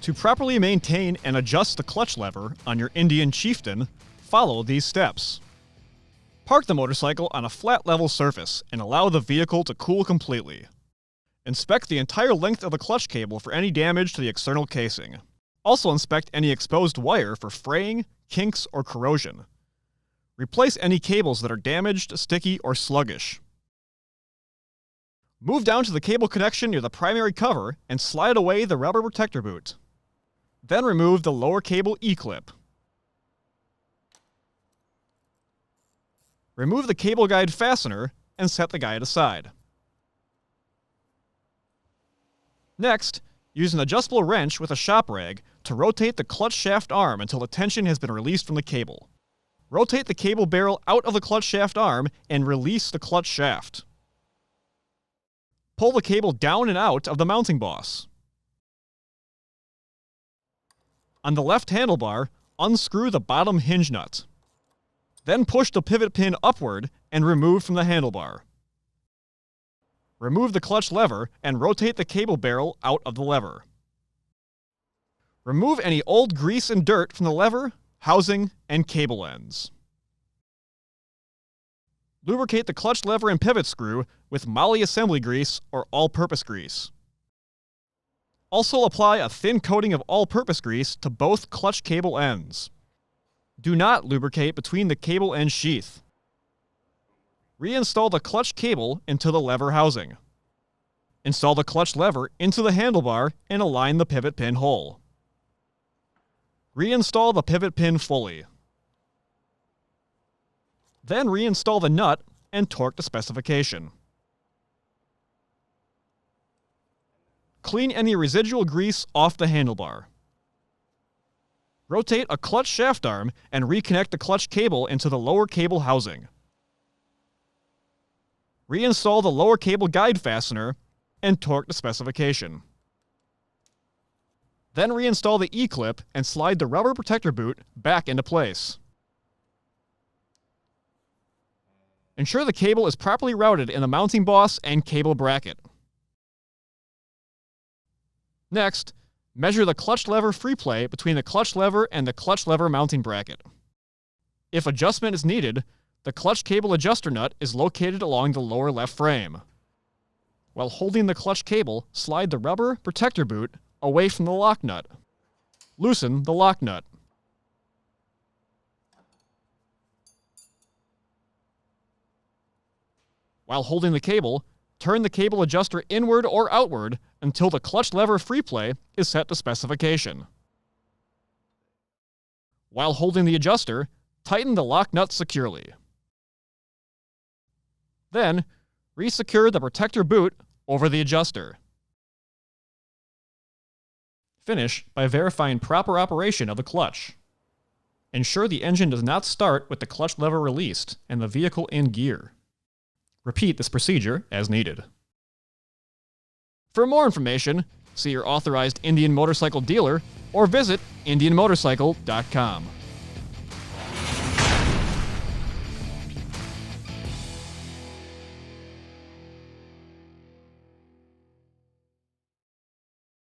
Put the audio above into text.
To properly maintain and adjust the clutch lever on your Indian Chieftain, follow these steps. Park the motorcycle on a flat level surface and allow the vehicle to cool completely. Inspect the entire length of the clutch cable for any damage to the external casing. Also inspect any exposed wire for fraying, kinks, or corrosion. Replace any cables that are damaged, sticky, or sluggish. Move down to the cable connection near the primary cover and slide away the rubber protector boot. Then remove the lower cable E-clip. Remove the cable guide fastener and set the guide aside. Next, use an adjustable wrench with a shop rag to rotate the clutch shaft arm until the tension has been released from the cable. Rotate the cable barrel out of the clutch shaft arm and release the clutch shaft. Pull the cable down and out of the mounting boss. On the left handlebar, unscrew the bottom hinge nut. Then push the pivot pin upward and remove from the handlebar. Remove the clutch lever and rotate the cable barrel out of the lever. Remove any old grease and dirt from the lever, housing, and cable ends. Lubricate the clutch lever and pivot screw with Moly assembly grease or all-purpose grease. Also apply a thin coating of all-purpose grease to both clutch cable ends. Do not lubricate between the cable end sheath. Reinstall the clutch cable into the lever housing. Install the clutch lever into the handlebar and align the pivot pin hole. Reinstall the pivot pin fully. Then reinstall the nut and torque to specification. Clean any residual grease off the handlebar. Rotate a clutch shaft arm and reconnect the clutch cable into the lower cable housing. Reinstall the lower cable guide fastener and torque to specification. Then reinstall the E-clip and slide the rubber protector boot back into place. Ensure the cable is properly routed in the mounting boss and cable bracket. Next, measure the clutch lever free play between the clutch lever and the clutch lever mounting bracket. If adjustment is needed, the clutch cable adjuster nut is located along the lower left frame. While holding the clutch cable, slide the rubber protector boot away from the lock nut. Loosen the lock nut. While holding the cable, turn the cable adjuster inward or outward until the clutch lever free play is set to specification. While holding the adjuster, tighten the lock nut securely. Then, resecure the protector boot over the adjuster. Finish by verifying proper operation of the clutch. Ensure the engine does not start with the clutch lever released and the vehicle in gear. Repeat this procedure as needed. For more information, see your authorized Indian motorcycle dealer or visit indianmotorcycle.com.